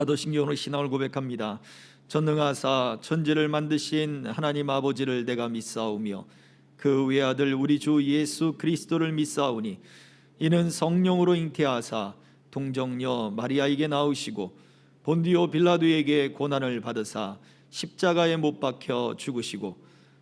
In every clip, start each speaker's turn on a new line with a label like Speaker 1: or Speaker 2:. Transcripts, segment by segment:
Speaker 1: 사도신경으로 신앙을 고백합니다. 전능하사 천지를 만드신 하나님 아버지를 내가 믿사오며 그 외아들 우리 주 예수 그리스도를 믿사오니 이는 성령으로 잉태하사 동정녀 마리아에게 나으시고 본디오 빌라도에게 고난을 받으사 십자가에 못 박혀 죽으시고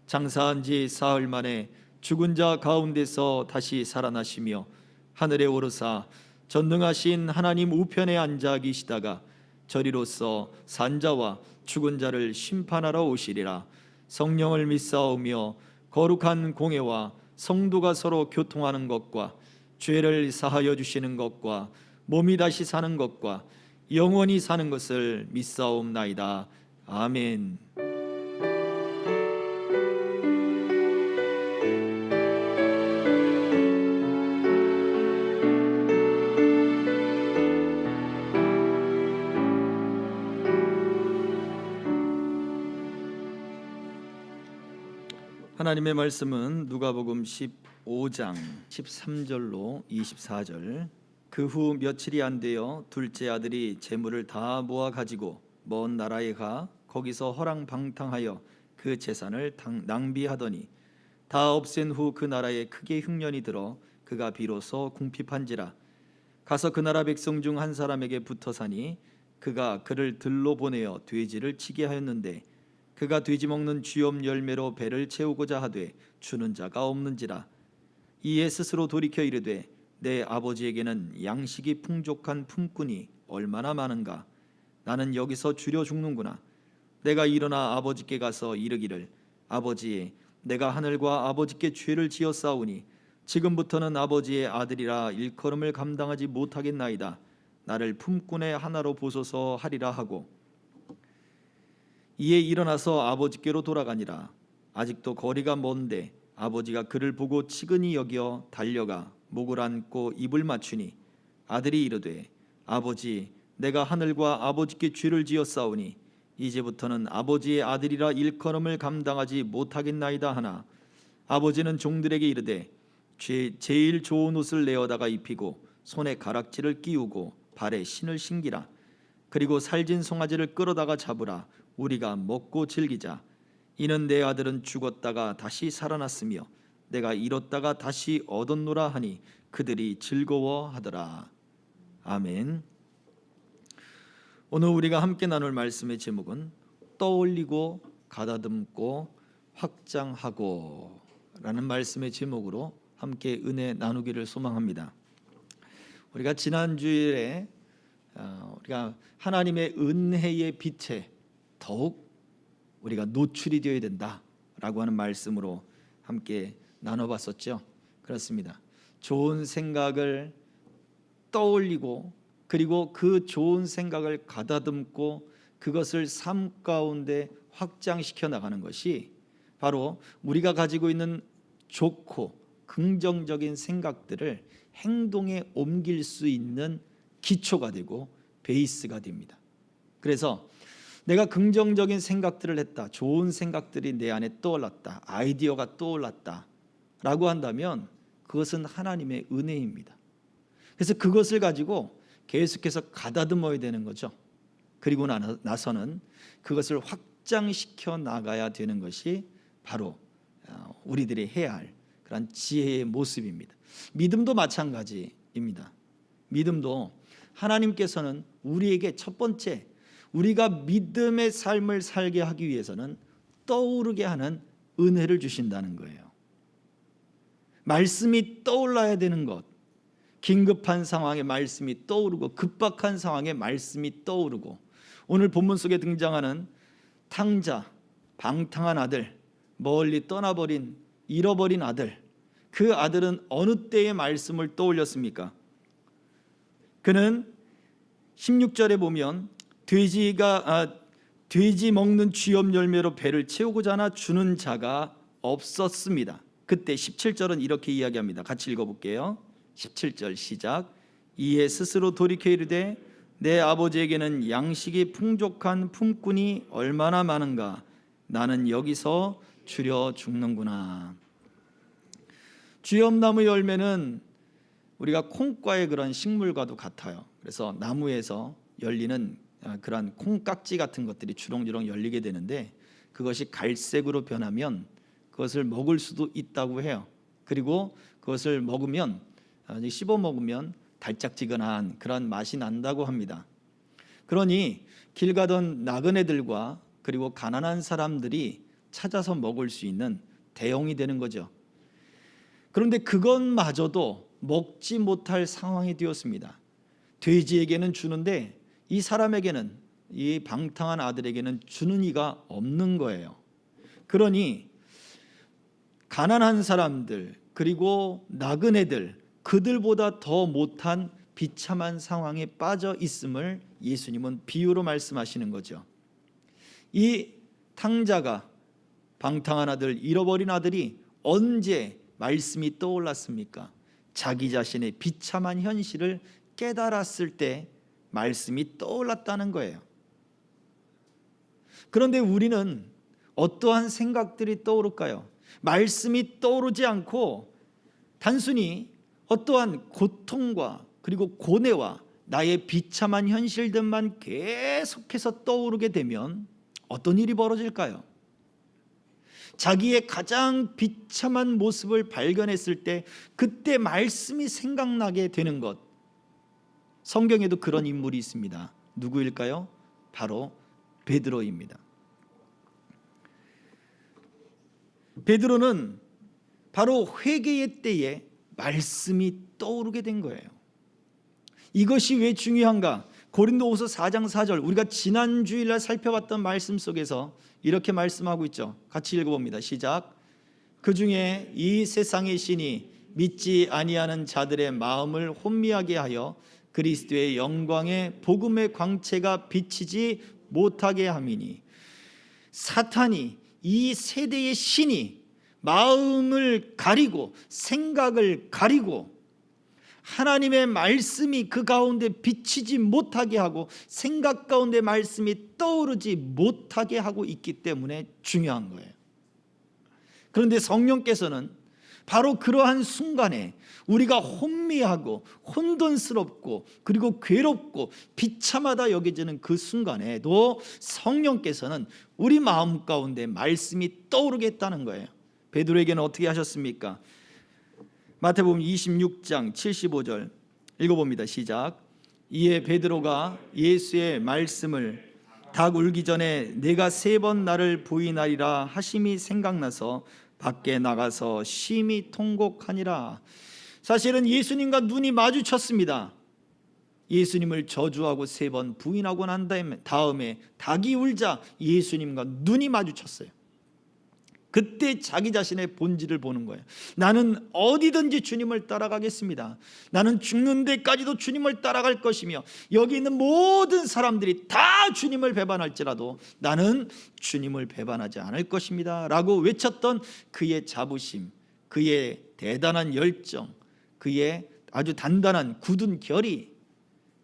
Speaker 1: 장사한 지 사흘 만에 죽은 자 가운데서 다시 살아나시며 하늘에 오르사 전능하신 하나님 우편에 앉아 계시다가 저리로서 산자와 죽은 자를 심판하러 오시리라. 성령을 믿사오며 거룩한 공회와 성도가 서로 교통하는 것과 죄를 사하여 주시는 것과 몸이 다시 사는 것과 영원히 사는 것을 믿사옵나이다. 아멘. 하나님의 말씀은 누가복음 15장 13절로 24절. 그 후 며칠이 안 되어 둘째 아들이 재물을 다 모아 가지고 먼 나라에 가 거기서 허랑방탕하여 그 재산을 낭비하더니 다 없앤 후 그 나라에 크게 흉년이 들어 그가 비로소 궁핍한지라. 가서 그 나라 백성 중 한 사람에게 붙어 사니 그가 그를 들로 보내어 돼지를 치게 하였는데 그가 돼지 먹는 쥐염 열매로 배를 채우고자 하되 주는 자가 없는지라. 이에 스스로 돌이켜 이르되 내 아버지에게는 양식이 풍족한 품꾼이 얼마나 많은가. 나는 여기서 주려 죽는구나. 내가 일어나 아버지께 가서 이르기를 아버지, 내가 하늘과 아버지께 죄를 지었사오니 지금부터는 아버지의 아들이라 일컬음을 감당하지 못하겠나이다. 나를 품꾼의 하나로 보소서 하리라 하고 이에 일어나서 아버지께로 돌아가니라. 아직도 거리가 먼데 아버지가 그를 보고 치근히 여겨 달려가 목을 안고 입을 맞추니 아들이 이르되 아버지, 내가 하늘과 아버지께 죄를 지었사오니 이제부터는 아버지의 아들이라 일컬음을 감당하지 못하겠나이다 하나 아버지는 종들에게 이르되 제일 좋은 옷을 내어다가 입히고 손에 가락지를 끼우고 발에 신을 신기라. 그리고 살진 송아지를 끌어다가 잡으라. 우리가 먹고 즐기자. 이는 내 아들은 죽었다가 다시 살아났으며 내가 잃었다가 다시 얻었노라 하니 그들이 즐거워하더라. 아멘. 오늘 우리가 함께 나눌 말씀의 제목은 떠올리고 가다듬고 확장하고 라는 말씀의 제목으로 함께 은혜 나누기를 소망합니다. 우리가 지난주일에 우리가 하나님의 은혜의 빛에 더욱 우리가 노출이 되어야 된다라고 하는 말씀으로 함께 나눠봤었죠. 그렇습니다. 좋은 생각을 떠올리고 그리고 그 좋은 생각을 가다듬고 그것을 삶 가운데 확장시켜 나가는 것이 바로 우리가 가지고 있는 좋고 긍정적인 생각들을 행동에 옮길 수 있는 기초가 되고 베이스가 됩니다. 그래서 내가 긍정적인 생각들을 했다, 좋은 생각들이 내 안에 떠올랐다, 아이디어가 떠올랐다 라고 한다면 그것은 하나님의 은혜입니다. 그래서 그것을 가지고 계속해서 가다듬어야 되는 거죠. 그리고 나서는 그것을 확장시켜 나가야 되는 것이 바로 우리들이 해야 할 그런 지혜의 모습입니다. 믿음도 마찬가지입니다. 믿음도 하나님께서는 우리에게 첫 번째 우리가 믿음의 삶을 살게 하기 위해서는 떠오르게 하는 은혜를 주신다는 거예요. 말씀이 떠올라야 되는 것, 긴급한 상황에 말씀이 떠오르고 급박한 상황에 말씀이 떠오르고 오늘 본문 속에 등장하는 탕자, 방탕한 아들, 멀리 떠나버린 잃어버린 아들, 그 아들은 어느 때의 말씀을 떠올렸습니까? 그는 16절에 보면 돼지 먹는 쥐염 열매로 배를 채우고자 하나 주는 자가 없었습니다. 그때 17절은 이렇게 이야기합니다. 같이 읽어볼게요. 17절 시작. 이에 스스로 돌이켜 이르되 내 아버지에게는 양식이 풍족한 품꾼이 얼마나 많은가. 나는 여기서 주려 죽는구나. 쥐염나무 열매는 우리가 콩과의 그런 식물과도 같아요. 그래서 나무에서 열리는 그러한 콩깍지 같은 것들이 주렁주렁 열리게 되는데 그것이 갈색으로 변하면 그것을 먹을 수도 있다고 해요. 그리고 그것을 먹으면 씹어 먹으면 달짝지근한 그런 맛이 난다고 합니다. 그러니 길 가던 나그네들과 그리고 가난한 사람들이 찾아서 먹을 수 있는 대용이 되는 거죠. 그런데 그것마저도 먹지 못할 상황이 되었습니다. 돼지에게는 주는데 이 사람에게는, 이 방탕한 아들에게는 주는 이가 없는 거예요. 그러니 가난한 사람들 그리고 나그네들, 그들보다 더 못한 비참한 상황에 빠져 있음을 예수님은 비유로 말씀하시는 거죠. 이 탕자가, 방탕한 아들, 잃어버린 아들이 언제 말씀이 떠올랐습니까? 자기 자신의 비참한 현실을 깨달았을 때 말씀이 떠올랐다는 거예요. 그런데 우리는 어떠한 생각들이 떠오를까요? 말씀이 떠오르지 않고 단순히 어떠한 고통과 그리고 고뇌와 나의 비참한 현실들만 계속해서 떠오르게 되면 어떤 일이 벌어질까요? 자기의 가장 비참한 모습을 발견했을 때 그때 말씀이 생각나게 되는 것, 성경에도 그런 인물이 있습니다. 누구일까요? 바로 베드로입니다. 베드로는 바로 회개의 때에 말씀이 떠오르게 된 거예요. 이것이 왜 중요한가? 고린도후서 4장 4절, 우리가 지난 주일날 살펴봤던 말씀 속에서 이렇게 말씀하고 있죠. 같이 읽어봅니다. 시작. 그 중에 이 세상의 신이 믿지 아니하는 자들의 마음을 혼미하게 하여 그리스도의 영광의 복음의 광채가 비치지 못하게 함이니, 사탄이, 이 세대의 신이 마음을 가리고 생각을 가리고 하나님의 말씀이 그 가운데 비치지 못하게 하고 생각 가운데 말씀이 떠오르지 못하게 하고 있기 때문에 중요한 거예요. 그런데 성령께서는 바로 그러한 순간에 우리가 혼미하고 혼돈스럽고 그리고 괴롭고 비참하다 여겨지는 그 순간에도 성령께서는 우리 마음 가운데 말씀이 떠오르게 했다는 거예요. 베드로에게는 어떻게 하셨습니까? 마태복음 26장 75절 읽어봅니다. 시작. 이에 베드로가 예수의 말씀을 닭 울기 전에 내가 3번 나를 부인하리라 하심이 생각나서 밖에 나가서 심히 통곡하니라. 사실은 예수님과 눈이 마주쳤습니다. 예수님을 저주하고 3번 부인하고 난 다음에 닭이 울자 예수님과 눈이 마주쳤어요. 그때 자기 자신의 본질을 보는 거예요. 나는 어디든지 주님을 따라가겠습니다. 나는 죽는 데까지도 주님을 따라갈 것이며 여기 있는 모든 사람들이 다 주님을 배반할지라도 나는 주님을 배반하지 않을 것입니다 라고 외쳤던 그의 자부심, 그의 대단한 열정, 그의 아주 단단한 굳은 결의,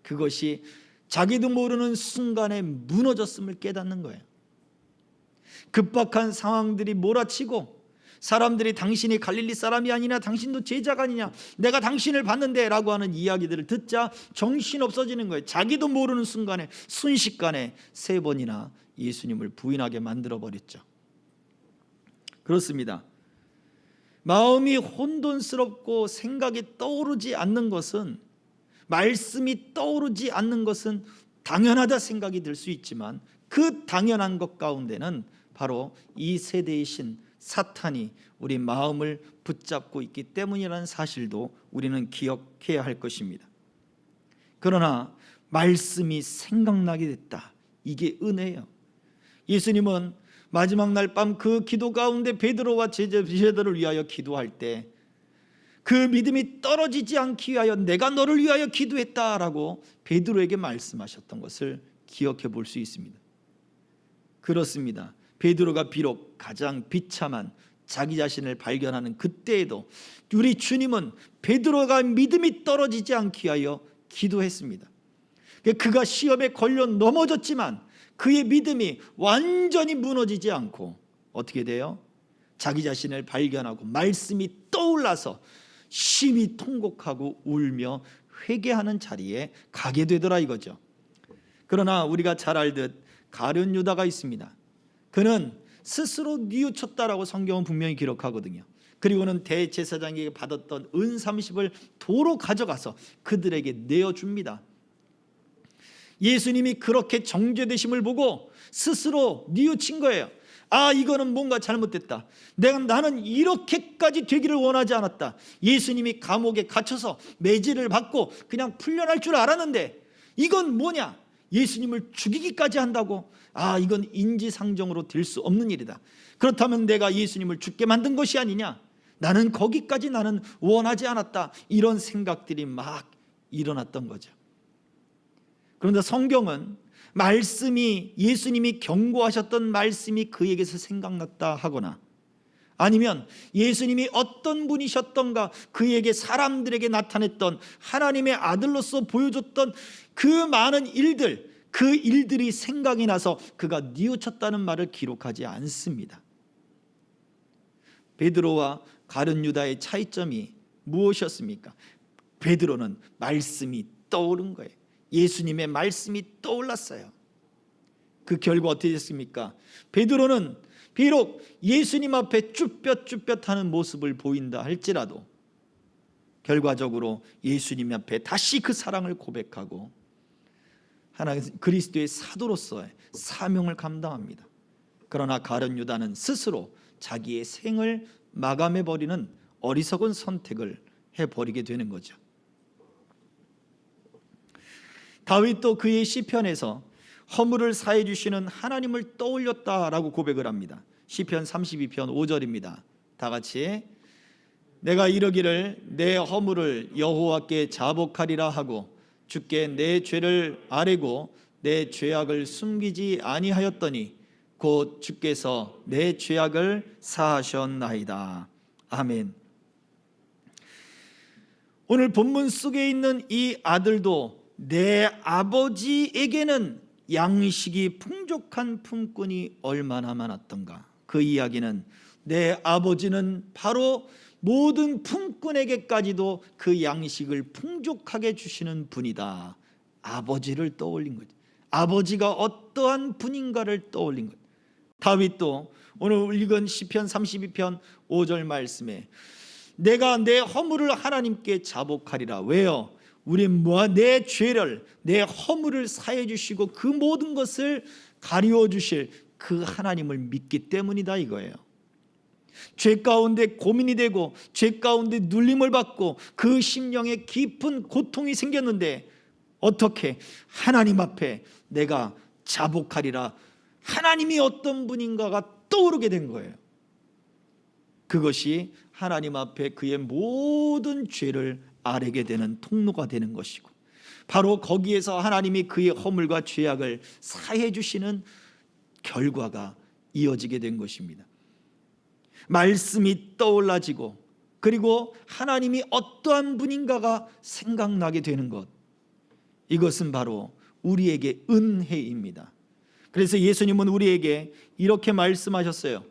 Speaker 1: 그것이 자기도 모르는 순간에 무너졌음을 깨닫는 거예요. 급박한 상황들이 몰아치고 사람들이 당신이 갈릴리 사람이 아니냐, 당신도 제자가 아니냐, 내가 당신을 봤는데 라고 하는 이야기들을 듣자 정신없어지는 거예요. 자기도 모르는 순간에 순식간에 3번이나 예수님을 부인하게 만들어버렸죠. 그렇습니다. 마음이 혼돈스럽고 생각이 떠오르지 않는 것은, 말씀이 떠오르지 않는 것은 당연하다 생각이 들 수 있지만 그 당연한 것 가운데는 바로 이 세대의 신 사탄이 우리 마음을 붙잡고 있기 때문이라는 사실도 우리는 기억해야 할 것입니다. 그러나 말씀이 생각나게 됐다. 이게 은혜예요. 예수님은 마지막 날 밤 그 기도 가운데 베드로와 제자들을 위하여 기도할 때 그 믿음이 떨어지지 않기 위하여 내가 너를 위하여 기도했다라고 베드로에게 말씀하셨던 것을 기억해 볼 수 있습니다. 그렇습니다. 베드로가 비록 가장 비참한 자기 자신을 발견하는 그때에도 우리 주님은 베드로가 믿음이 떨어지지 않기 위하여 기도했습니다. 그가 시험에 걸려 넘어졌지만 그의 믿음이 완전히 무너지지 않고 어떻게 돼요? 자기 자신을 발견하고 말씀이 떠올라서 심히 통곡하고 울며 회개하는 자리에 가게 되더라 이거죠. 그러나 우리가 잘 알듯 가룟 유다가 있습니다. 그는 스스로 뉘우쳤다라고 성경은 분명히 기록하거든요. 그리고는 대제사장에게 받았던 은 30을 도로 가져가서 그들에게 내어줍니다. 예수님이 그렇게 정죄되심을 보고 스스로 뉘우친 거예요. 아, 이거는 뭔가 잘못됐다. 나는 이렇게까지 되기를 원하지 않았다. 예수님이 감옥에 갇혀서 매질을 받고 그냥 풀려날 줄 알았는데 이건 뭐냐? 예수님을 죽이기까지 한다고? 아, 이건 인지상정으로 될 수 없는 일이다. 그렇다면 내가 예수님을 죽게 만든 것이 아니냐? 나는 거기까지 나는 원하지 않았다. 이런 생각들이 막 일어났던 거죠. 그런데 성경은 말씀이, 예수님이 경고하셨던 말씀이 그에게서 생각났다 하거나, 아니면 예수님이 어떤 분이셨던가 그에게 사람들에게 나타냈던 하나님의 아들로서 보여줬던 그 많은 일들, 그 일들이 생각이 나서 그가 뉘우쳤다는 말을 기록하지 않습니다. 베드로와 가룟 유다의 차이점이 무엇이었습니까? 베드로는 말씀이 떠오른 거예요. 예수님의 말씀이 떠올랐어요. 그 결과 어떻게 됐습니까? 베드로는 비록 예수님 앞에 쭈뼛쭈뼛하는 모습을 보인다 할지라도 결과적으로 예수님 앞에 다시 그 사랑을 고백하고 하나님 그리스도의 사도로서의 사명을 감당합니다. 그러나 가룟 유다는 스스로 자기의 생을 마감해버리는 어리석은 선택을 해버리게 되는 거죠. 다윗도 그의 시편에서 허물을 사해 주시는 하나님을 떠올렸다라고 고백을 합니다. 시편 32편 5절입니다. 다 같이 내가 이러기를 내 허물을 여호와께 자복하리라 하고 주께 내 죄를 아뢰고 내 죄악을 숨기지 아니하였더니 곧 주께서 내 죄악을 사하셨나이다. 아멘. 오늘 본문 속에 있는 이 아들도 내 아버지에게는 양식이 풍족한 품꾼이 얼마나 많았던가. 그 이야기는 내 아버지는 바로 모든 품꾼에게까지도 그 양식을 풍족하게 주시는 분이다. 아버지를 떠올린 거죠. 아버지가 어떠한 분인가를 떠올린 거죠. 다윗도 오늘 읽은 시편 32편 5절 말씀에 내가 내 허물을 하나님께 자복하리라. 왜요? 우리 내 죄를, 내 허물을 사해 주시고 그 모든 것을 가리워 주실 그 하나님을 믿기 때문이다 이거예요. 죄 가운데 고민이 되고 죄 가운데 눌림을 받고 그 심령에 깊은 고통이 생겼는데 어떻게 하나님 앞에 내가 자복하리라. 하나님이 어떤 분인가가 떠오르게 된 거예요. 그것이 하나님 앞에 그의 모든 죄를 아뢰게 되는 통로가 되는 것이고 바로 거기에서 하나님이 그의 허물과 죄악을 사해 주시는 결과가 이어지게 된 것입니다. 말씀이 떠올라지고 그리고 하나님이 어떠한 분인가가 생각나게 되는 것, 이것은 바로 우리에게 은혜입니다. 그래서 예수님은 우리에게 이렇게 말씀하셨어요.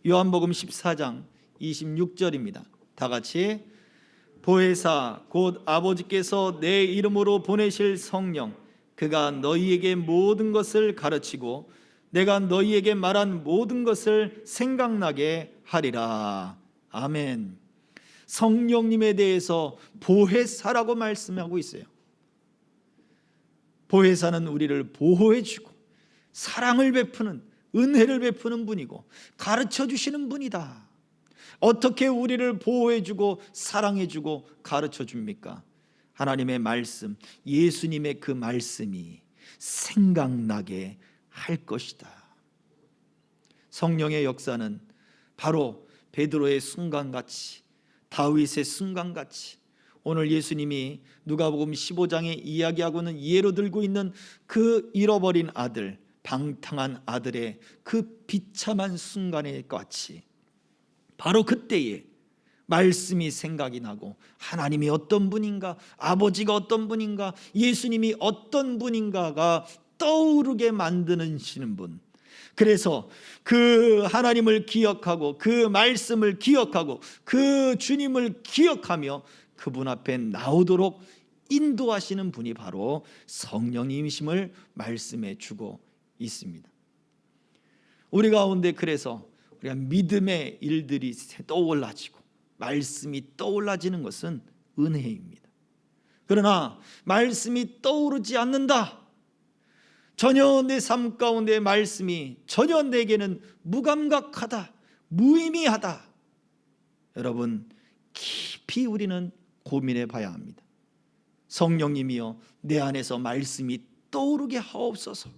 Speaker 1: 요한복음 14장 26절입니다. 다 같이 보혜사 곧 아버지께서 내 이름으로 보내실 성령 그가 너희에게 모든 것을 가르치고 내가 너희에게 말한 모든 것을 생각나게 하리라. 아멘. 성령님에 대해서 보혜사라고 말씀하고 있어요. 보혜사는 우리를 보호해주고 사랑을 베푸는, 은혜를 베푸는 분이고 가르쳐 주시는 분이다. 어떻게 우리를 보호해주고 사랑해주고 가르쳐 줍니까? 하나님의 말씀, 예수님의 그 말씀이 생각나게 할 것이다. 성령의 역사는 바로 베드로의 순간같이, 다윗의 순간같이, 오늘 예수님이 누가복음 15장에 이야기하고는 예로 들고 있는 그 잃어버린 아들, 방탕한 아들의 그 비참한 순간에 같이 바로 그때에 말씀이 생각이 나고 하나님이 어떤 분인가, 아버지가 어떤 분인가, 예수님이 어떤 분인가가 떠오르게 만드시는 분. 그래서 그 하나님을 기억하고 그 말씀을 기억하고 그 주님을 기억하며 그분 앞에 나오도록 인도하시는 분이 바로 성령님이심을 말씀해 주고 있습니다. 우리 가운데 그래서 우리가 믿음의 일들이 떠올라지고 말씀이 떠올라지는 것은 은혜입니다. 그러나 말씀이 떠오르지 않는다, 전혀 내 삶 가운데 말씀이 전혀 내게는 무감각하다, 무의미하다, 여러분 깊이 우리는 고민해 봐야 합니다. 성령님이여 내 안에서 말씀이 떠오르게 하옵소서,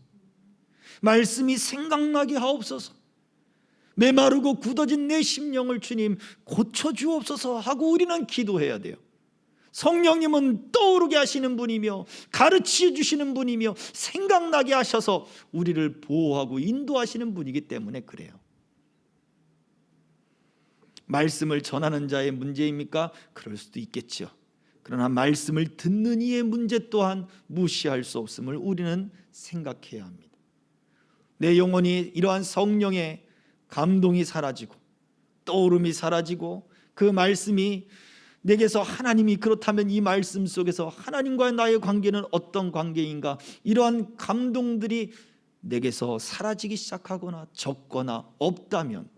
Speaker 1: 말씀이 생각나게 하옵소서, 메마르고 굳어진 내 심령을 주님 고쳐주옵소서 하고 우리는 기도해야 돼요. 성령님은 떠오르게 하시는 분이며 가르쳐 주시는 분이며 생각나게 하셔서 우리를 보호하고 인도하시는 분이기 때문에 그래요. 말씀을 전하는 자의 문제입니까? 그럴 수도 있겠죠. 그러나 말씀을 듣는 이의 문제 또한 무시할 수 없음을 우리는 생각해야 합니다. 내 영혼이 이러한 성령의 감동이 사라지고 떠오름이 사라지고 그 말씀이 내게서 하나님이 그렇다면 이 말씀 속에서 하나님과의 나의 관계는 어떤 관계인가, 이러한 감동들이 내게서 사라지기 시작하거나 적거나 없다면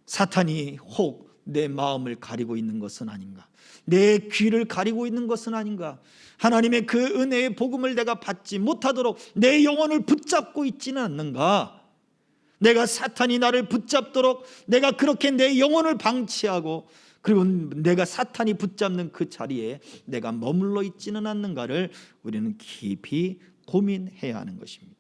Speaker 1: 사탄이 혹 내 마음을 가리고 있는 것은 아닌가, 내 귀를 가리고 있는 것은 아닌가, 하나님의 그 은혜의 복음을 내가 받지 못하도록 내 영혼을 붙잡고 있지는 않는가, 내가 사탄이 나를 붙잡도록 내가 그렇게 내 영혼을 방치하고 그리고 내가 사탄이 붙잡는 그 자리에 내가 머물러 있지는 않는가를 우리는 깊이 고민해야 하는 것입니다.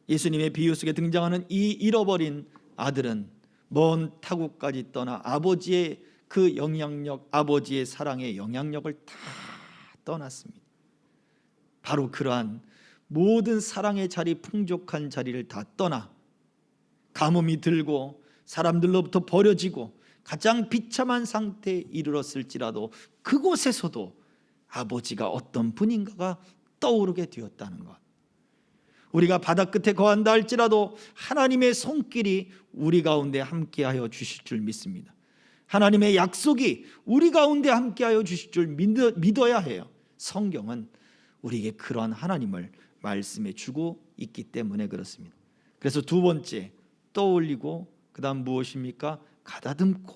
Speaker 1: 예수님의 비유 속에 등장하는 이 잃어버린 아들은 먼 타국까지 떠나 아버지의 그 영향력, 아버지의 사랑의 영향력을 다 떠났습니다. 바로 그러한 모든 사랑의 자리, 풍족한 자리를 다 떠나 가뭄이 들고 사람들로부터 버려지고 가장 비참한 상태에 이르렀을지라도 그곳에서도 아버지가 어떤 분인가가 떠오르게 되었다는 것. 우리가 바다 끝에 거한다 할지라도 하나님의 손길이 우리 가운데 함께하여 주실 줄 믿습니다. 하나님의 약속이 우리 가운데 함께하여 주실 줄 믿어야 해요. 성경은 우리에게 그러한 하나님을 말씀해 주고 있기 때문에 그렇습니다. 그래서 두 번째, 떠올리고 그 다음 무엇입니까? 가다듬고.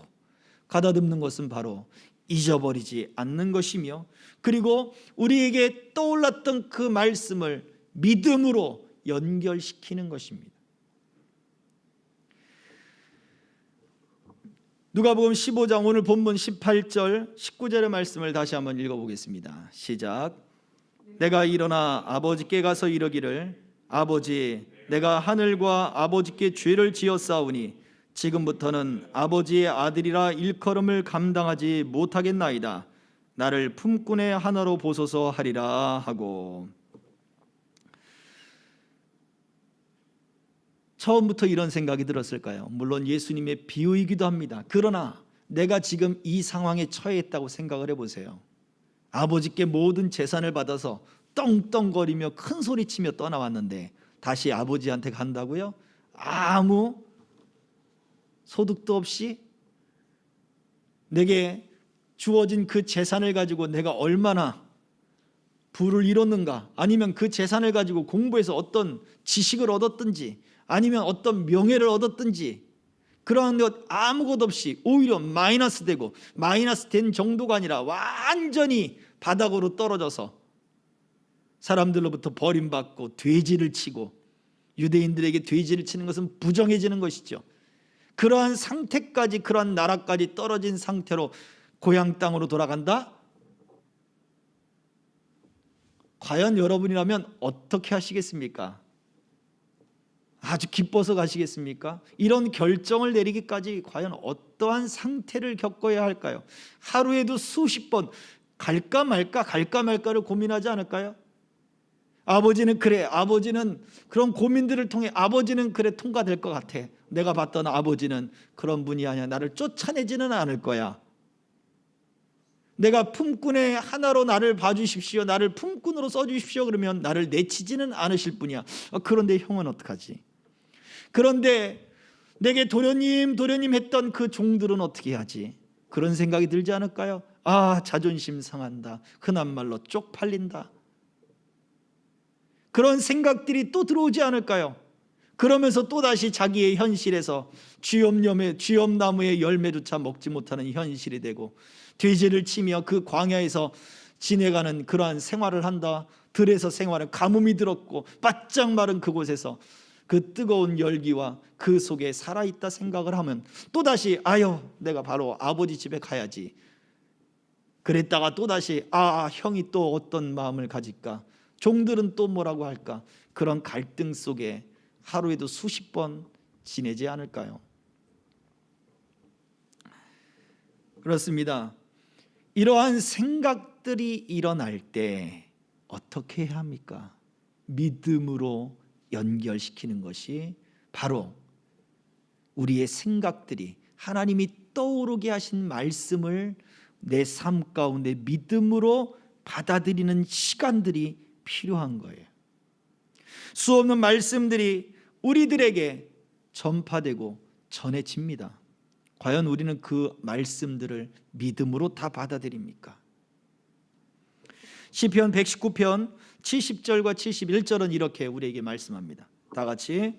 Speaker 1: 가다듬는 것은 바로 잊어버리지 않는 것이며, 그리고 우리에게 떠올랐던 그 말씀을 믿음으로 연결시키는 것입니다. 누가복음 15장 오늘 본문 18절 19절의 말씀을 다시 한번 읽어보겠습니다. 시작. 내가 일어나 아버지께 가서 이르기를 아버지, 내가 하늘과 아버지께 죄를 지었사오니 지금부터는 아버지의 아들이라 일컬음을 감당하지 못하겠나이다. 나를 품꾼의 하나로 보소서 하리라 하고. 처음부터 이런 생각이 들었을까요? 물론 예수님의 비유이기도 합니다. 그러나 내가 지금 이 상황에 처해 있다고 생각을 해보세요. 아버지께 모든 재산을 받아서 떵떵거리며 큰 소리치며 떠나왔는데 다시 아버지한테 간다고요? 아무 소득도 없이 내게 주어진 그 재산을 가지고 내가 얼마나 부를 이뤘는가, 아니면 그 재산을 가지고 공부해서 어떤 지식을 얻었든지 아니면 어떤 명예를 얻었든지 그러한 것 아무것도 없이 오히려 마이너스 되고, 마이너스 된 정도가 아니라 완전히 바닥으로 떨어져서 사람들로부터 버림받고 돼지를 치고, 유대인들에게 돼지를 치는 것은 부정해지는 것이죠. 그러한 상태까지, 그러한 나라까지 떨어진 상태로 고향 땅으로 돌아간다? 과연 여러분이라면 어떻게 하시겠습니까? 아주 기뻐서 가시겠습니까? 이런 결정을 내리기까지 과연 어떠한 상태를 겪어야 할까요? 하루에도 수십 번 갈까 말까를 고민하지 않을까요? 아버지는 그래, 아버지는 그런 고민들을 통해 아버지는 그래 통과될 것 같아. 내가 봤던 아버지는 그런 분이 아니야. 나를 쫓아내지는 않을 거야. 내가 품꾼의 하나로 나를 봐주십시오, 나를 품꾼으로 써주십시오 그러면 나를 내치지는 않으실 분이야. 그런데 형은 어떡하지? 그런데 내게 도련님 했던 그 종들은 어떻게 하지? 그런 생각이 들지 않을까요? 아, 자존심 상한다, 흔한 말로 쪽팔린다, 그런 생각들이 또 들어오지 않을까요? 그러면서 또다시 자기의 현실에서 쥐엄나무의 열매조차 먹지 못하는 현실이 되고 돼지를 치며 그 광야에서 지내가는 그러한 생활을 한다. 들에서 생활은 가뭄이 들었고 바짝 마른 그곳에서 그 뜨거운 열기와 그 속에 살아있다 생각을 하면 또다시 아유, 내가 바로 아버지 집에 가야지. 그랬다가 또다시 형이 또 어떤 마음을 가질까, 종들은 또 뭐라고 할까, 그런 갈등 속에 하루에도 수십 번 지내지 않을까요? 그렇습니다. 이러한 생각들이 일어날 때 어떻게 해야 합니까? 믿음으로 연결시키는 것이 바로 우리의 생각들이 하나님이 떠오르게 하신 말씀을 내 삶 가운데 믿음으로 받아들이는 시간들이 필요한 거예요. 수없는 말씀들이 우리들에게 전파되고 전해집니다. 과연 우리는 그 말씀들을 믿음으로 다 받아들입니까? 시편 119편 70절과 71절은 이렇게 우리에게 말씀합니다. 다 같이.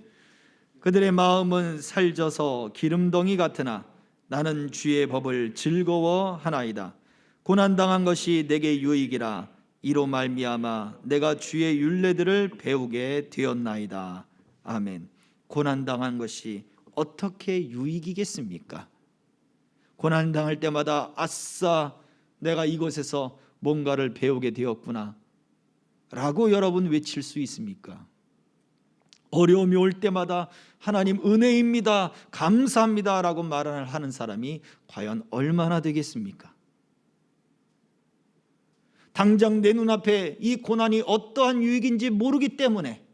Speaker 1: 그들의 마음은 살져서 기름덩이 같으나 나는 주의 법을 즐거워하나이다. 고난당한 것이 내게 유익이라. 이로 말미암아 내가 주의 율례들을 배우게 되었나이다. 아멘. 고난당한 것이 어떻게 유익이겠습니까? 고난당할 때마다 아싸, 내가 이곳에서 뭔가를 배우게 되었구나 라고 여러분 외칠 수 있습니까? 어려움이 올 때마다 하나님 은혜입니다, 감사합니다 라고 말을 하는 사람이 과연 얼마나 되겠습니까? 당장 내 눈앞에 이 고난이 어떠한 유익인지 모르기 때문에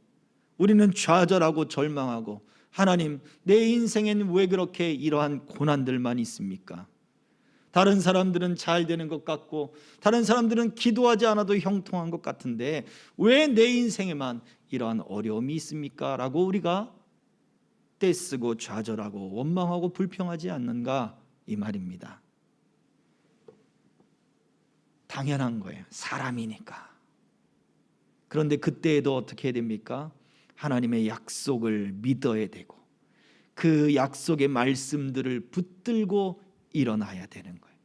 Speaker 1: 우리는 좌절하고 절망하고, 하나님, 내 인생엔 왜 그렇게 이러한 고난들만 있습니까? 다른 사람들은 잘 되는 것 같고 다른 사람들은 기도하지 않아도 형통한 것 같은데 왜 내 인생에만 이러한 어려움이 있습니까? 라고 우리가 떼쓰고 좌절하고 원망하고 불평하지 않는가, 이 말입니다. 당연한 거예요. 사람이니까. 그런데 그때에도 어떻게 해야 됩니까? 하나님의 약속을 믿어야 되고 그 약속의 말씀들을 붙들고 일어나야 되는 거예요.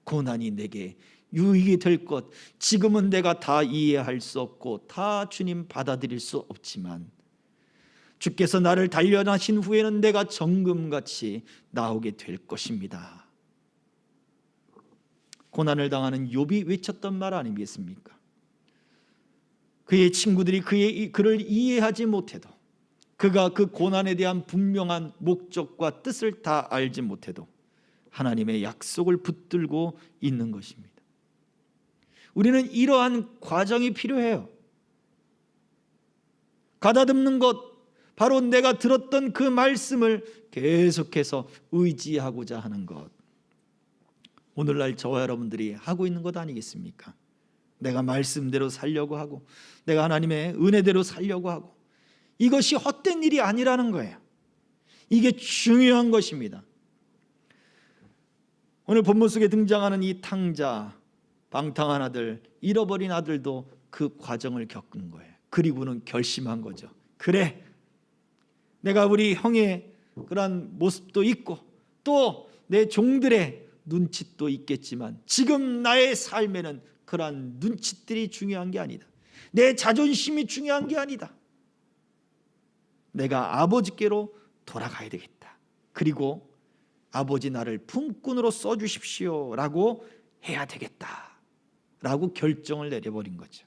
Speaker 1: 고난이 내게 유익이 될 것, 지금은 내가 다 이해할 수 없고 다 주님 받아들일 수 없지만 주께서 나를 단련하신 후에는 내가 정금같이 나오게 될 것입니다. 고난을 당하는 욥이 외쳤던 말 아니겠습니까? 그의 친구들이 그를 이해하지 못해도, 그가 그 고난에 대한 분명한 목적과 뜻을 다 알지 못해도 하나님의 약속을 붙들고 있는 것입니다. 우리는 이러한 과정이 필요해요. 가다듬는 것, 바로 내가 들었던 그 말씀을 계속해서 의지하고자 하는 것. 오늘날 저와 여러분들이 하고 있는 것 아니겠습니까? 내가 말씀대로 살려고 하고 내가 하나님의 은혜대로 살려고 하고, 이것이 헛된 일이 아니라는 거예요. 이게 중요한 것입니다. 오늘 본문 속에 등장하는 이 탕자, 방탕한 아들, 잃어버린 아들도 그 과정을 겪은 거예요. 그리고는 결심한 거죠. 그래, 내가 우리 형의 그런 모습도 있고 또 내 종들의 눈짓도 있겠지만 지금 나의 삶에는 그러한 눈짓들이 중요한 게 아니다. 내 자존심이 중요한 게 아니다. 내가 아버지께로 돌아가야 되겠다. 그리고 아버지 나를 품꾼으로 써주십시오 라고 해야 되겠다 라고 결정을 내려버린 거죠.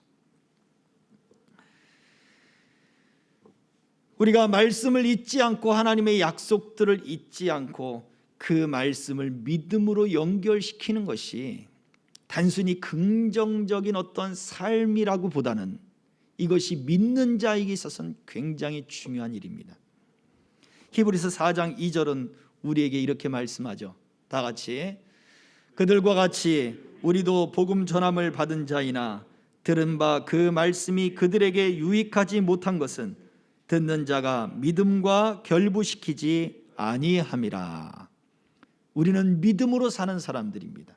Speaker 1: 우리가 말씀을 잊지 않고 하나님의 약속들을 잊지 않고 그 말씀을 믿음으로 연결시키는 것이 단순히 긍정적인 어떤 삶이라고 보다는 이것이 믿는 자에게 있어서는 굉장히 중요한 일입니다. 히브리서 4장 2절은 우리에게 이렇게 말씀하죠. 다 같이. 그들과 같이 우리도 복음 전함을 받은 자이나 들은 바 그 말씀이 그들에게 유익하지 못한 것은 듣는 자가 믿음과 결부시키지 아니함이라. 우리는 믿음으로 사는 사람들입니다.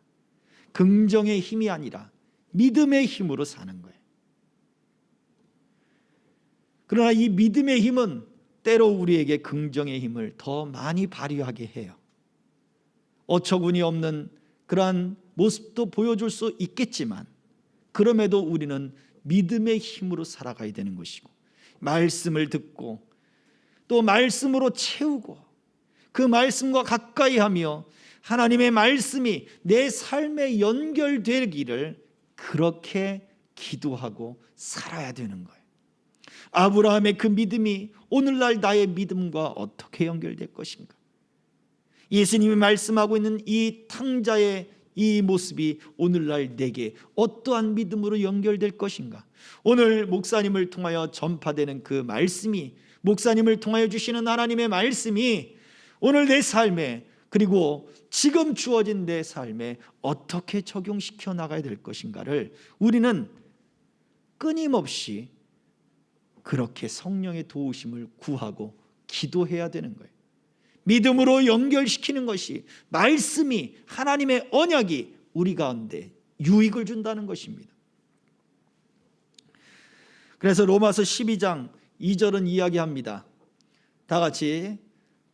Speaker 1: 긍정의 힘이 아니라 믿음의 힘으로 사는 거예요. 그러나 이 믿음의 힘은 때로 우리에게 긍정의 힘을 더 많이 발휘하게 해요. 어처구니 없는 그러한 모습도 보여줄 수 있겠지만, 그럼에도 우리는 믿음의 힘으로 살아가야 되는 것이고, 말씀을 듣고 또 말씀으로 채우고 그 말씀과 가까이 하며 하나님의 말씀이 내 삶에 연결되기를 그렇게 기도하고 살아야 되는 거예요. 아브라함의 그 믿음이 오늘날 나의 믿음과 어떻게 연결될 것인가? 예수님이 말씀하고 있는 이 탕자의 이 모습이 오늘날 내게 어떠한 믿음으로 연결될 것인가? 오늘 목사님을 통하여 전파되는 그 말씀이, 목사님을 통하여 주시는 하나님의 말씀이 오늘 내 삶에, 그리고 지금 주어진 내 삶에 어떻게 적용시켜 나가야 될 것인가를 우리는 끊임없이 그렇게 성령의 도우심을 구하고 기도해야 되는 거예요. 믿음으로 연결시키는 것이, 말씀이, 하나님의 언약이 우리 가운데 유익을 준다는 것입니다. 그래서 로마서 12장 2절은 이야기합니다. 다 같이,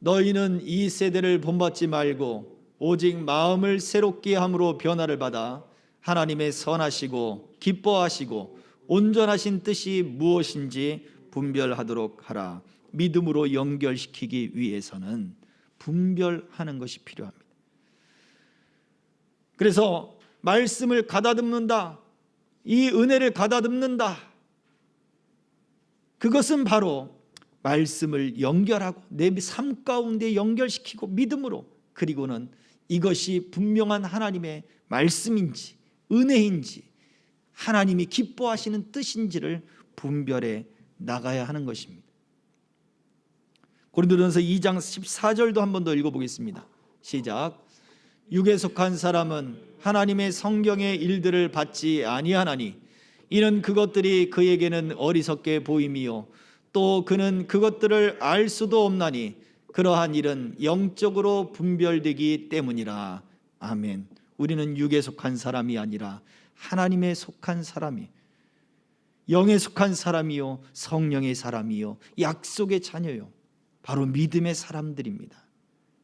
Speaker 1: 너희는 이 세대를 본받지 말고 오직 마음을 새롭게 함으로 변화를 받아 하나님의 선하시고 기뻐하시고 온전하신 뜻이 무엇인지 분별하도록 하라. 믿음으로 연결시키기 위해서는 분별하는 것이 필요합니다. 그래서 말씀을 가다듬는다, 이 은혜를 가다듬는다, 그것은 바로 말씀을 연결하고 내 삶 가운데 연결시키고 믿음으로, 그리고는 이것이 분명한 하나님의 말씀인지 은혜인지 하나님이 기뻐하시는 뜻인지를 분별해 나가야 하는 것입니다. 고린도전서 2장 14절도 한 번 더 읽어보겠습니다. 시작. 육에 속한 사람은 하나님의 성경의 일들을 받지 아니하나니 이는 그것들이 그에게는 어리석게 보임이요 또 그는 그것들을 알 수도 없나니 그러한 일은 영적으로 분별되기 때문이라. 아멘. 우리는 육에 속한 사람이 아니라 하나님에 속한 사람이, 영에 속한 사람이요 성령의 사람이요 약속의 자녀요, 바로 믿음의 사람들입니다.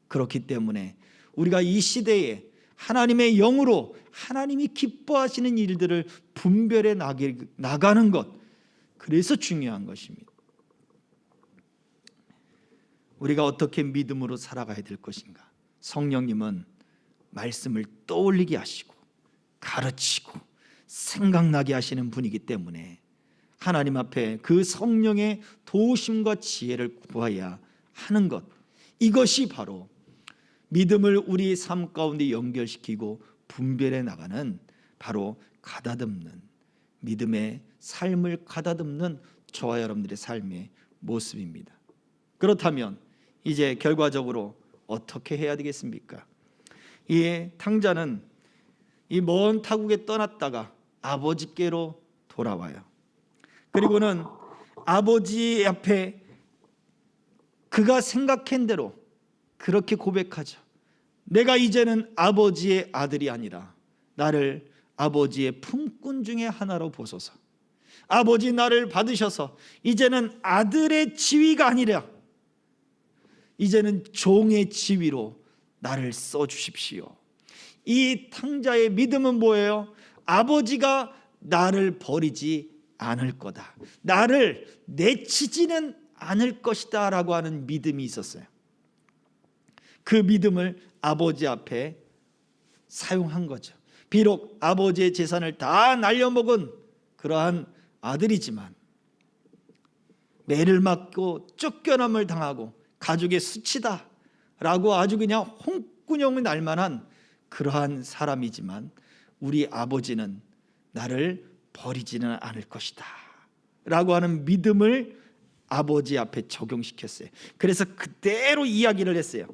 Speaker 1: 그렇기 때문에 우리가 이 시대에 하나님의 영으로 하나님이 기뻐하시는 일들을 분별해 나가는 것, 그래서 중요한 것입니다. 우리가 어떻게 믿음으로 살아가야 될 것인가? 성령님은 말씀을 떠올리게 하시고 가르치고 생각나게 하시는 분이기 때문에 하나님 앞에 그 성령의 도우심과 지혜를 구해야 하는 것, 이것이 바로 믿음을 우리 삶 가운데 연결시키고 분별해 나가는, 바로 가다듬는, 믿음의 삶을 가다듬는 저와 여러분들의 삶의 모습입니다. 그렇다면 이제 결과적으로 어떻게 해야 되겠습니까? 이 탕자는 이 먼 타국에 떠났다가 아버지께로 돌아와요. 그리고는 아버지 앞에 그가 생각한 대로 그렇게 고백하죠. 내가 이제는 아버지의 아들이 아니라 나를 아버지의 품꾼 중에 하나로 보소서. 아버지 나를 받으셔서 이제는 아들의 지위가 아니라 이제는 종의 지위로 나를 써주십시오. 이 탕자의 믿음은 뭐예요? 아버지가 나를 버리지 않을 거다, 나를 내치지는 않을 것이다 라고 하는 믿음이 있었어요. 그 믿음을 아버지 앞에 사용한 거죠. 비록 아버지의 재산을 다 날려먹은 그러한 아들이지만, 매를 맞고 쫓겨남을 당하고 가족의 수치다 라고 아주 그냥 홍군형을 날 만한 그러한 사람이지만, 우리 아버지는 나를 버리지는 않을 것이다 라고 하는 믿음을 아버지 앞에 적용시켰어요. 그래서 그대로 이야기를 했어요.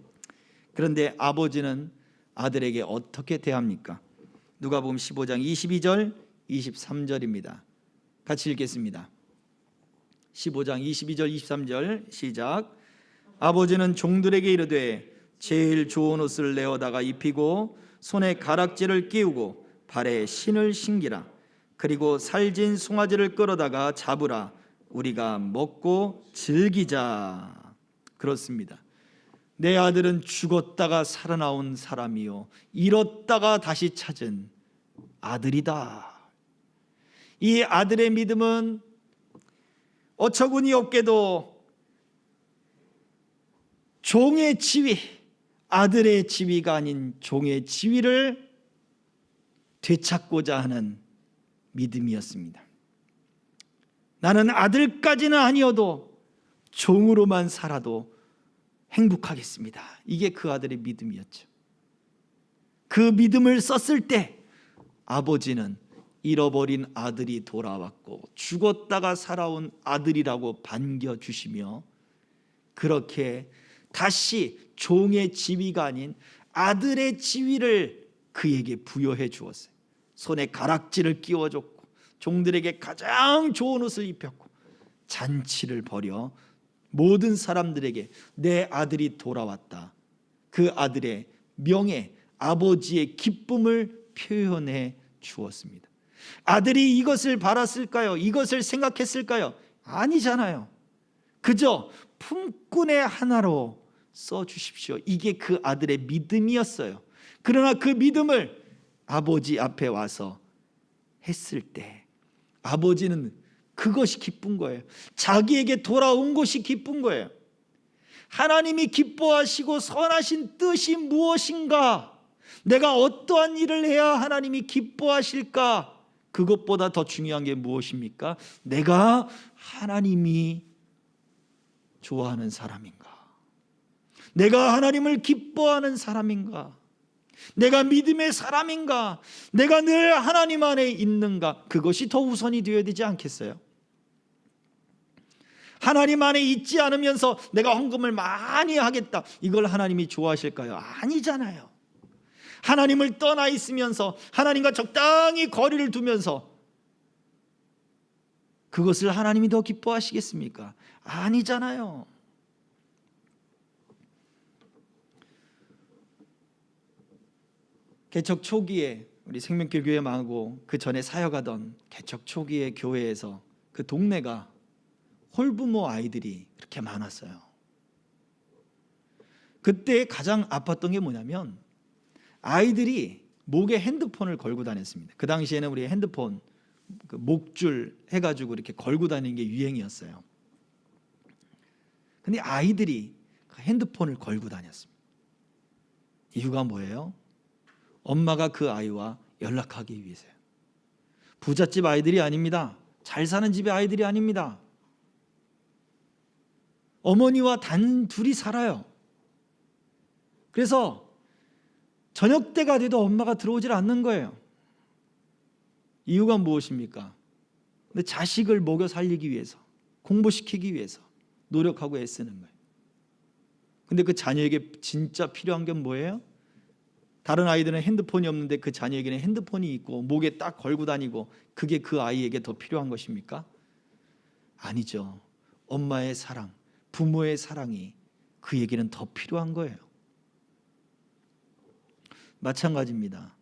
Speaker 1: 그런데 아버지는 아들에게 어떻게 대합니까? 누가복음 15장 22절 23절입니다. 같이 읽겠습니다. 15장 22절 23절 시작. 아버지는 종들에게 이르되 제일 좋은 옷을 내어다가 입히고 손에 가락지를 끼우고 발에 신을 신기라. 그리고 살진 송아지를 끌어다가 잡으라. 우리가 먹고 즐기자. 그렇습니다. 내 아들은 죽었다가 살아나온 사람이요, 잃었다가 다시 찾은 아들이다. 이 아들의 믿음은 어처구니 없게도 종의 지위, 아들의 지위가 아닌 종의 지위를 되찾고자 하는 믿음이었습니다. 나는 아들까지는 아니어도 종으로만 살아도 행복하겠습니다. 이게 그 아들의 믿음이었죠. 그 믿음을 썼을 때 아버지는 잃어버린 아들이 돌아왔고 죽었다가 살아온 아들이라고 반겨주시며, 그렇게 다시 종의 지위가 아닌 아들의 지위를 그에게 부여해 주었어요. 손에 가락지를 끼워줬고 종들에게 가장 좋은 옷을 입혔고 잔치를 벌여 모든 사람들에게 내 아들이 돌아왔다, 그 아들의 명예, 아버지의 기쁨을 표현해 주었습니다. 아들이 이것을 바랐을까요? 이것을 생각했을까요? 아니잖아요. 그저 품꾼의 하나로 써주십시오, 이게 그 아들의 믿음이었어요. 그러나 그 믿음을 아버지 앞에 와서 했을 때 아버지는 그것이 기쁜 거예요. 자기에게 돌아온 것이 기쁜 거예요. 하나님이 기뻐하시고 선하신 뜻이 무엇인가? 내가 어떠한 일을 해야 하나님이 기뻐하실까? 그것보다 더 중요한 게 무엇입니까? 내가 하나님이 좋아하는 사람인가? 내가 하나님을 기뻐하는 사람인가? 내가 믿음의 사람인가? 내가 늘 하나님 안에 있는가? 그것이 더 우선이 되어야 되지 않겠어요? 하나님 안에 있지 않으면서 내가 헌금을 많이 하겠다, 이걸 하나님이 좋아하실까요? 아니잖아요. 하나님을 떠나 있으면서 하나님과 적당히 거리를 두면서 그것을 하나님이 더 기뻐하시겠습니까? 아니잖아요. 개척 초기에 우리 생명길 교회 망하고 그 전에 사역하던 개척 초기의 교회에서 그 동네가 홀부모 아이들이 그렇게 많았어요. 그때 가장 아팠던 게 뭐냐면 아이들이 목에 핸드폰을 걸고 다녔습니다. 그 당시에는 우리 핸드폰 그 목줄 해가지고 이렇게 걸고 다니는 게 유행이었어요. 근데 아이들이 그 핸드폰을 걸고 다녔습니다. 이유가 뭐예요? 엄마가 그 아이와 연락하기 위해서요. 부잣집 아이들이 아닙니다. 잘 사는 집의 아이들이 아닙니다. 어머니와 단 둘이 살아요. 그래서 저녁 때가 돼도 엄마가 들어오질 않는 거예요. 이유가 무엇입니까? 근데 자식을 먹여 살리기 위해서, 공부시키기 위해서 노력하고 애쓰는 거예요. 근데 그 자녀에게 진짜 필요한 게 뭐예요? 다른 아이들은 핸드폰이 없는데 그 자녀에게는 핸드폰이 있고 목에 딱 걸고 다니고, 그게 그 아이에게 더 필요한 것입니까? 아니죠. 엄마의 사랑, 부모의 사랑이 그에게는 더 필요한 거예요. 마찬가지입니다.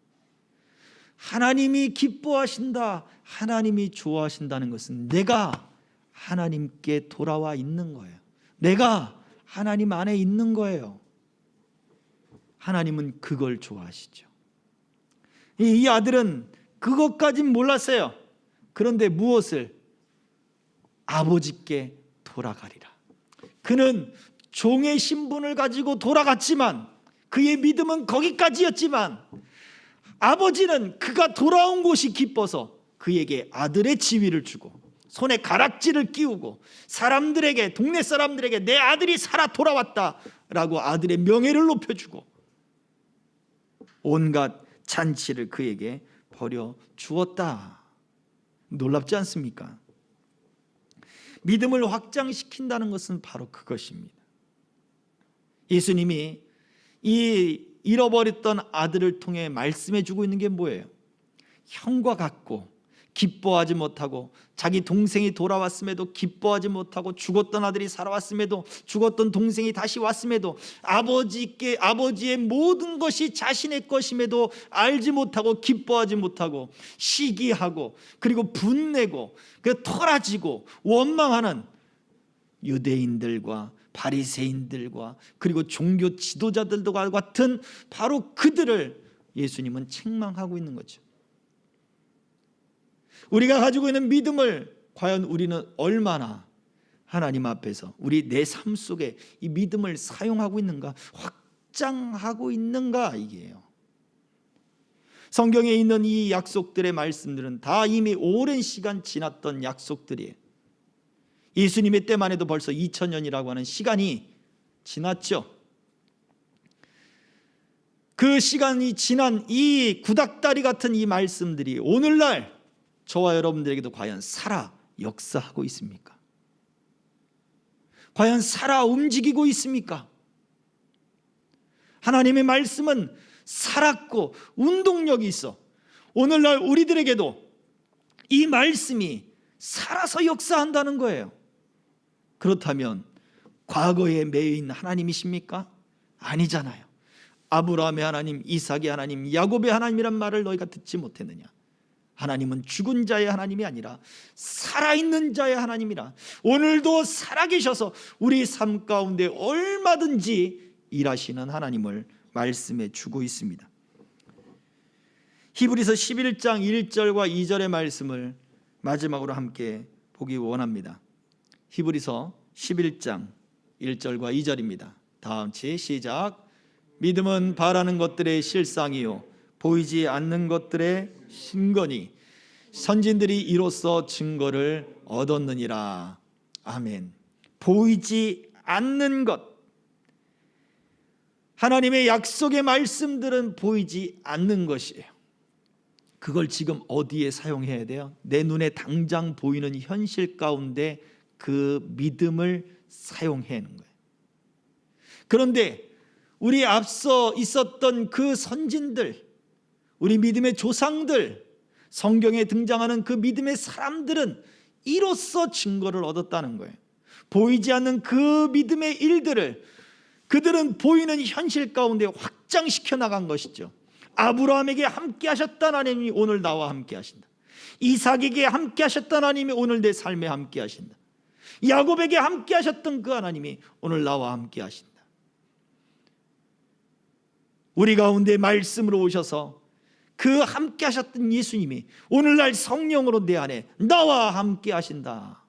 Speaker 1: 하나님이 기뻐하신다, 하나님이 좋아하신다는 것은 내가 하나님께 돌아와 있는 거예요. 내가 하나님 안에 있는 거예요. 하나님은 그걸 좋아하시죠. 이 아들은 그것까진 몰랐어요. 그런데 무엇을? 아버지께 돌아가리라. 그는 종의 신분을 가지고 돌아갔지만, 그의 믿음은 거기까지였지만, 아버지는 그가 돌아온 곳이 기뻐서 그에게 아들의 지위를 주고 손에 가락지를 끼우고 사람들에게, 동네 사람들에게 내 아들이 살아 돌아왔다라고 아들의 명예를 높여주고 온갖 잔치를 그에게 벌여 주었다. 놀랍지 않습니까? 믿음을 확장시킨다는 것은 바로 그것입니다. 예수님이 이 잃어버렸던 아들을 통해 말씀해 주고 있는 게 뭐예요? 형과 같고 기뻐하지 못하고, 자기 동생이 돌아왔음에도 기뻐하지 못하고, 죽었던 아들이 살아왔음에도, 죽었던 동생이 다시 왔음에도, 아버지의 모든 것이 자신의 것임에도 알지 못하고 기뻐하지 못하고, 시기하고, 그리고 분내고, 토라지고 원망하는 유대인들과 바리새인들과 그리고 종교 지도자들과 같은 바로 그들을 예수님은 책망하고 있는 거죠. 우리가 가지고 있는 믿음을 과연 우리는 얼마나 하나님 앞에서 내 삶 속에 이 믿음을 사용하고 있는가, 확장하고 있는가, 이게요. 성경에 있는 이 약속들의 말씀들은 다 이미 오랜 시간 지났던 약속들이에요. 예수님의 때만 해도 벌써 2000년이라고 하는 시간이 지났죠. 그 시간이 지난 이 구닥다리 같은 이 말씀들이 오늘날 저와 여러분들에게도 과연 살아 역사하고 있습니까? 과연 살아 움직이고 있습니까? 하나님의 말씀은 살았고 운동력이 있어 오늘날 우리들에게도 이 말씀이 살아서 역사한다는 거예요. 그렇다면 과거에 매여있는 하나님이십니까? 아니잖아요. 아브라함의 하나님, 이삭의 하나님, 야곱의 하나님이란 말을 너희가 듣지 못했느냐? 하나님은 죽은 자의 하나님이 아니라 살아있는 자의 하나님이라. 오늘도 살아계셔서 우리 삶 가운데 얼마든지 일하시는 하나님을 말씀해 주고 있습니다. 히브리서 11장 1절과 2절의 말씀을 마지막으로 함께 보기 원합니다. 히브리서 11장 1절과 2절입니다. 다음치 시작. 믿음은 바라는 것들의 실상이요 보이지 않는 것들의 신거니 선진들이 이로써 증거를 얻었느니라. 아멘. 보이지 않는 것, 하나님의 약속의 말씀들은 보이지 않는 것이에요. 그걸 지금 어디에 사용해야 돼요? 내 눈에 당장 보이는 현실 가운데 그 믿음을 사용해야 하는 거예요. 그런데 우리 앞서 있었던 그 선진들, 우리 믿음의 조상들, 성경에 등장하는 그 믿음의 사람들은 이로써 증거를 얻었다는 거예요. 보이지 않는 그 믿음의 일들을 그들은 보이는 현실 가운데 확장시켜 나간 것이죠. 아브라함에게 함께 하셨던 하나님이 오늘 나와 함께 하신다. 이삭에게 함께 하셨던 하나님이 오늘 내 삶에 함께 하신다. 야곱에게 함께 하셨던 그 하나님이 오늘 나와 함께 하신다. 우리 가운데 말씀으로 오셔서 그 함께 하셨던 예수님이 오늘날 성령으로 내 안에 나와 함께 하신다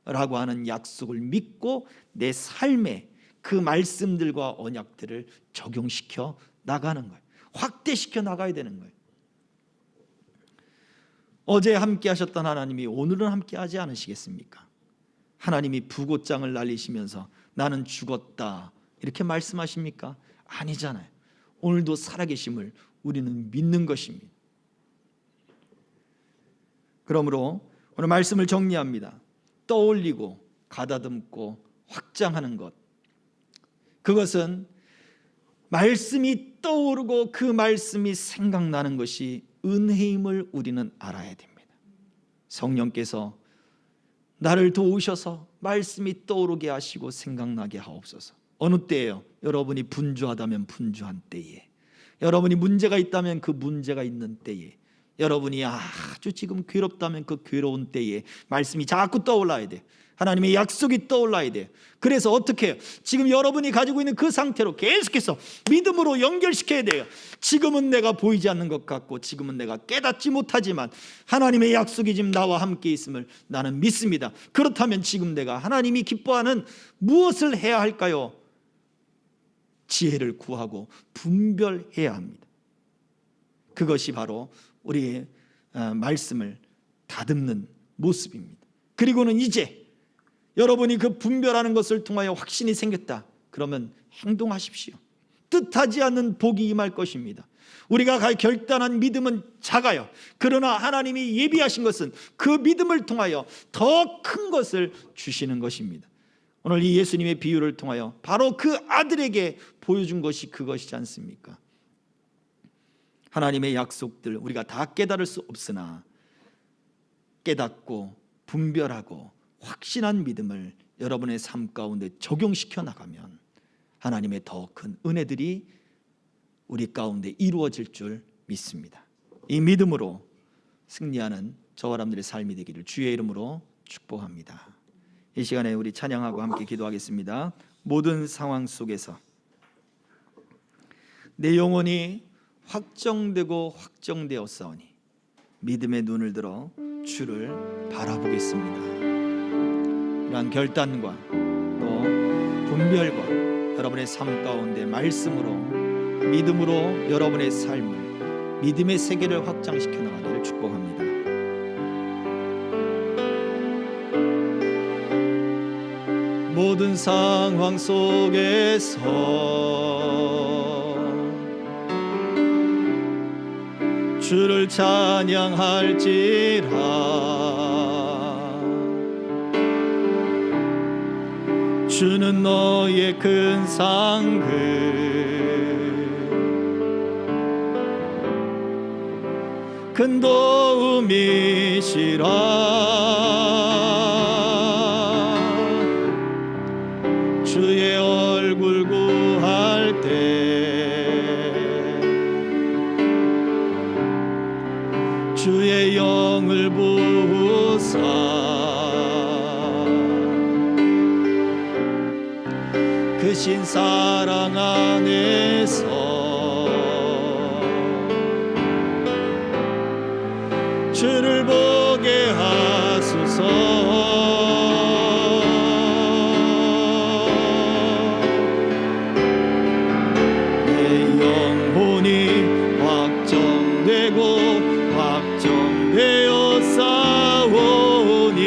Speaker 1: 라고 하는 약속을 믿고 내 삶에 그 말씀들과 언약들을 적용시켜 나가는 거예요. 확대시켜 나가야 되는 거예요. 어제 함께 하셨던 하나님이 오늘은 함께 하지 않으시겠습니까? 하나님이 부고장을 날리시면서 나는 죽었다 이렇게 말씀하십니까? 아니잖아요. 오늘도 살아계심을 우리는 믿는 것입니다. 그러므로 오늘 말씀을 정리합니다. 떠올리고 가다듬고 확장하는 것, 그것은 말씀이 떠오르고 그 말씀이 생각나는 것이 은혜임을 우리는 알아야 됩니다. 성령께서 나를 도우셔서 말씀이 떠오르게 하시고 생각나게 하옵소서. 어느 때예요? 여러분이 분주하다면 분주한 때에, 여러분이 문제가 있다면 그 문제가 있는 때에, 여러분이 아주 지금 괴롭다면 그 괴로운 때에 말씀이 자꾸 떠올라야 돼. 하나님의 약속이 떠올라야 돼. 그래서 어떻게 해요? 지금 여러분이 가지고 있는 그 상태로 계속해서 믿음으로 연결시켜야 돼요. 지금은 내가 보이지 않는 것 같고 지금은 내가 깨닫지 못하지만 하나님의 약속이 지금 나와 함께 있음을 나는 믿습니다. 그렇다면 지금 내가 하나님이 기뻐하는 무엇을 해야 할까요? 지혜를 구하고 분별해야 합니다. 그것이 바로 우리의 말씀을 다듬는 모습입니다. 그리고는 이제 여러분이 그 분별하는 것을 통하여 확신이 생겼다. 그러면 행동하십시오. 뜻하지 않는 복이 임할 것입니다. 우리가 결단한 믿음은 작아요. 그러나 하나님이 예비하신 것은 그 믿음을 통하여 더 큰 것을 주시는 것입니다. 오늘 이 예수님의 비유를 통하여 바로 그 아들에게 보여준 것이 그것이지 않습니까? 하나님의 약속들 우리가 다 깨달을 수 없으나 깨닫고 분별하고 확신한 믿음을 여러분의 삶 가운데 적용시켜 나가면 하나님의 더 큰 은혜들이 우리 가운데 이루어질 줄 믿습니다. 이 믿음으로 승리하는 저와 여러분들의 삶이 되기를 주의 이름으로 축복합니다. 이 시간에 우리 찬양하고 함께 기도하겠습니다. 모든 상황 속에서 내 영혼이 확정되고 확정되었사오니 믿음의 눈을 들어 주를 바라보겠습니다. 이러한 결단과 또 분별과 여러분의 삶 가운데 말씀으로 믿음으로 여러분의 삶을 믿음의 세계를 확장시켜 나가기를 축복합니다. 모든 상황 속에서 주를 찬양할지라. 주는 너의 큰 상급 큰 도움이시라. 주의 얼굴 구할 때 주의 영을 부으사 그 신 사랑 안에서 주를 보게 하소서. 내 영혼이 확정되고 확정되어 싸우니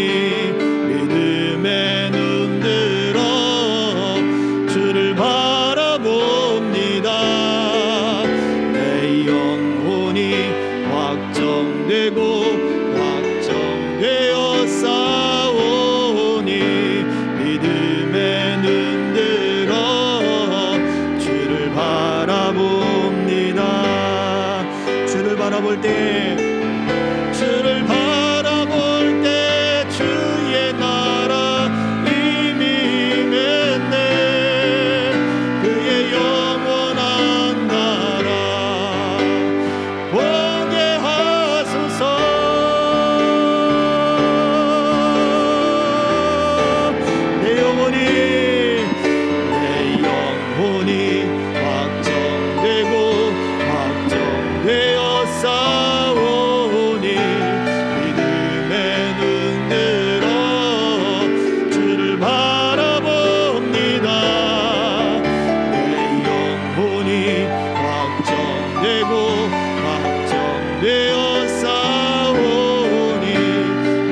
Speaker 1: 믿음의 눈 들어 주를 바라봅니다. 내 영혼이 확정되고 확정되어 싸우니 믿음의 눈 들어 주를 바라봅니다. 주를 바라볼 때 주를 바라볼 때 주의 나라 이미겠네. 그의 영원한 나라 보게 하소서. 내 영혼이 확정되고 확정되어 싸우니 믿음의 눈 들어 주를 바라봅니다. 내 영혼이 확정되고 확정되어 싸우니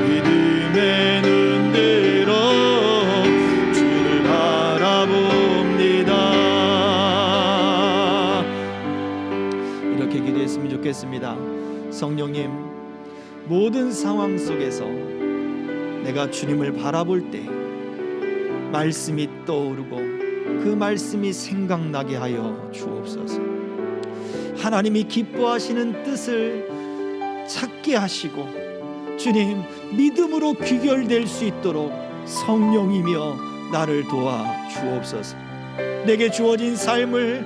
Speaker 1: 믿음의 눈 들어 주를 바라봅니다. 이렇게 기도했으면 좋겠습니다. 성령님, 모든 상황 속에서 내가 주님을 바라볼 때 말씀이 떠오르고 그 말씀이 생각나게 하여 주옵소서. 하나님이 기뻐하시는 뜻을 찾게 하시고 주님 믿음으로 귀결될 수 있도록 성령이며 나를 도와 주옵소서. 내게 주어진 삶을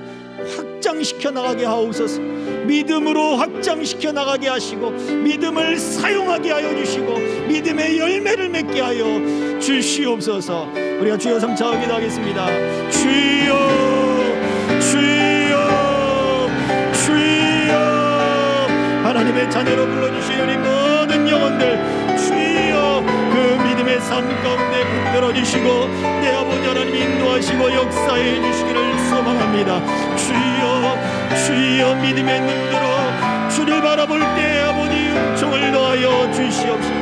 Speaker 1: 확장시켜 나가게 하옵소서. 믿음으로 확장시켜 나가게 하시고 믿음을 사용하게 하여 주시고 믿음의 열매를 맺게 하여 주시옵소서. 우리가 주여 삼창 기도하겠습니다. 주여 주여 주여. 하나님의 자녀로 불러주시니 모든 영혼들 주여 그 믿음의 삶 가운데 붙들어 주시고 내 아버지 하나님 인도하시고 역사해 주시기를 소망합니다. 주여 주여 믿음의 눈들어 주를 바라볼 때 아버지 은총을 더하여 주시옵소서.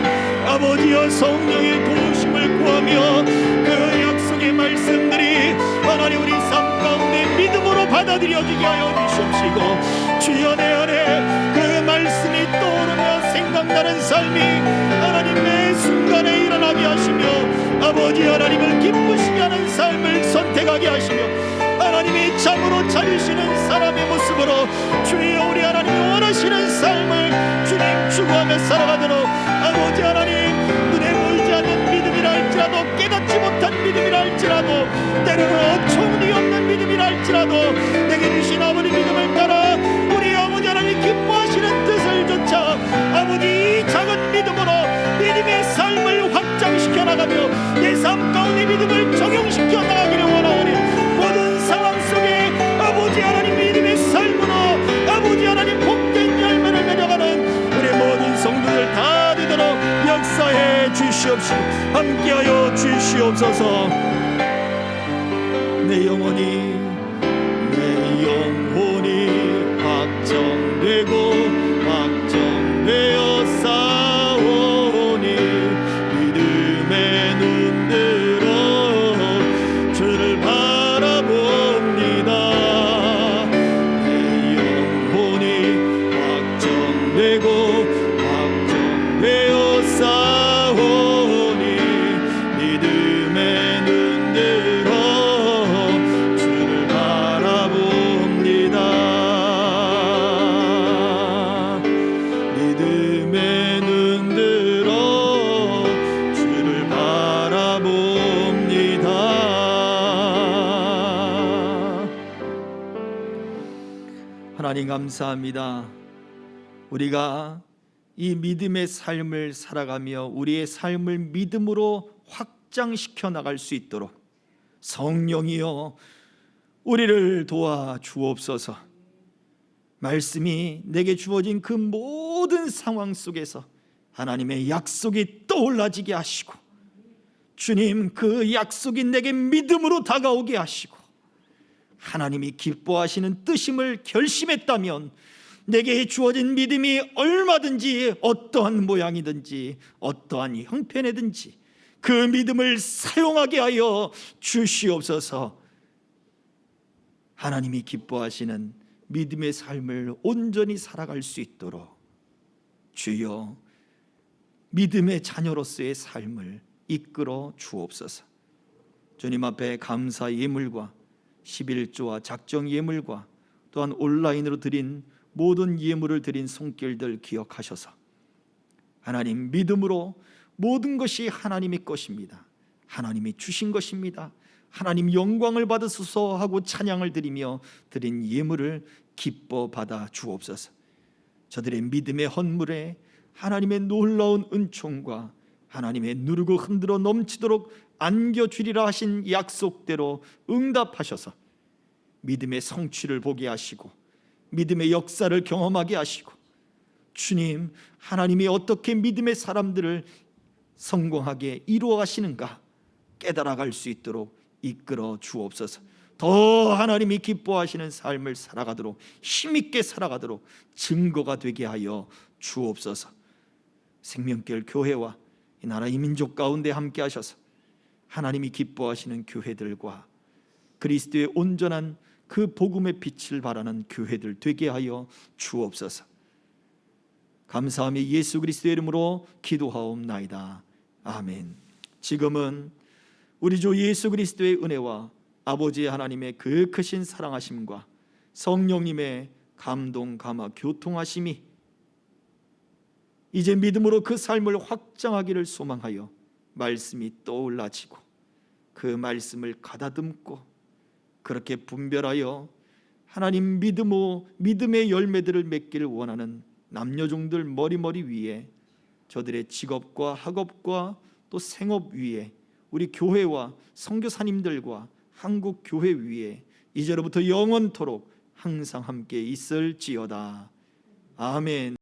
Speaker 1: 아버지여 성령의 도우심을 구하며 그 약속의 말씀들이 하나님 우리 삶 가운데 믿음으로 받아들여지게 하여 주시옵시고 주여 내 안에 그 말씀이 떠오르며 생각나는 삶이 하나님 매 순간에 일어나게 하시며 아버지 하나님을 기쁘시게 하는 삶을 선택하게 하시며 하나님이 참으로 차리시는 사람의 모습으로 주여 우리 하나님이 원하시는 삶을 주님 추구하며 살아가도록 아버지 하나님 때로는 총리 없는 믿음이라 할지라도 내게 주신 아버지 믿음을 따라 우리 아버지 하나님 기뻐하시는 뜻을 좇아 아버지 이 작은 믿음으로 믿음의 삶을 확장시켜 나가며 내 삶 가운데 믿음을 적용시켜 나가기를 원하오니 모든 상황 속에 아버지 하나님 믿음의 삶으로 아버지 하나님 복된 열매를 맺어가는 우리 모든 성도들 다 되도록 역사해 주시옵시고 함께하여 주시옵소서. 내 영혼이 확정되고 확정되어 싸우니 믿음의 눈들어 주를 바라봅니다. 내 영혼이 확정되고 확정되어 싸우니 믿음의 눈들어 주를 바라봅니다. 믿음의 눈들어 주를 바라봅니다. 하나님 감사합니다. 우리가 이 믿음의 삶을 살아가며 우리의 삶을 믿음으로 확장시켜 나갈 수 있도록 성령이여 우리를 도와 주옵소서. 말씀이 내게 주어진 그 모든 상황 속에서 하나님의 약속이 떠올라지게 하시고 주님 그 약속이 내게 믿음으로 다가오게 하시고 하나님이 기뻐하시는 뜻임을 결심했다면 내게 주어진 믿음이 얼마든지 어떠한 모양이든지 어떠한 형편이든지 그 믿음을 사용하게 하여 주시옵소서. 하나님이 기뻐하시는 믿음의 삶을 온전히 살아갈 수 있도록 주여 믿음의 자녀로서의 삶을 이끌어 주옵소서. 주님 앞에 감사 예물과 11조와 작정 예물과 또한 온라인으로 드린 모든 예물을 드린 손길들 기억하셔서 하나님 믿음으로 모든 것이 하나님의 것입니다. 하나님이 주신 것입니다. 하나님 영광을 받으소서 하고 찬양을 드리며 드린 예물을 기뻐 받아 주옵소서. 저들의 믿음의 헌물에 하나님의 놀라운 은총과 하나님의 누르고 흔들어 넘치도록 안겨주리라 하신 약속대로 응답하셔서 믿음의 성취를 보게 하시고 믿음의 역사를 경험하게 하시고 주님 하나님이 어떻게 믿음의 사람들을 성공하게 이루어 가시는가 깨달아갈 수 있도록 이끌어 주옵소서. 더 하나님이 기뻐하시는 삶을 살아가도록 힘있게 살아가도록 증거가 되게 하여 주옵소서. 생명길 교회와 이 나라 이 민족 가운데 함께 하셔서 하나님이 기뻐하시는 교회들과 그리스도의 온전한 그 복음의 빛을 발하는 교회들 되게 하여 주옵소서. 감사하며 예수 그리스도의 이름으로 기도하옵나이다. 아멘. 지금은 우리 주 예수 그리스도의 은혜와 아버지 하나님의 그 크신 사랑하심과 성령님의 감동 감화 교통하심이 이제 믿음으로 그 삶을 확장하기를 소망하여 말씀이 떠올라지고 그 말씀을 가다듬고 그렇게 분별하여 하나님 믿음의 열매들을 맺기를 원하는 남녀종들 머리 위에 저들의 직업과 학업과 또 생업 위에 우리 교회와 선교사님들과 한국 교회 위에 이제로부터 영원토록 항상 함께 있을지어다. 아멘.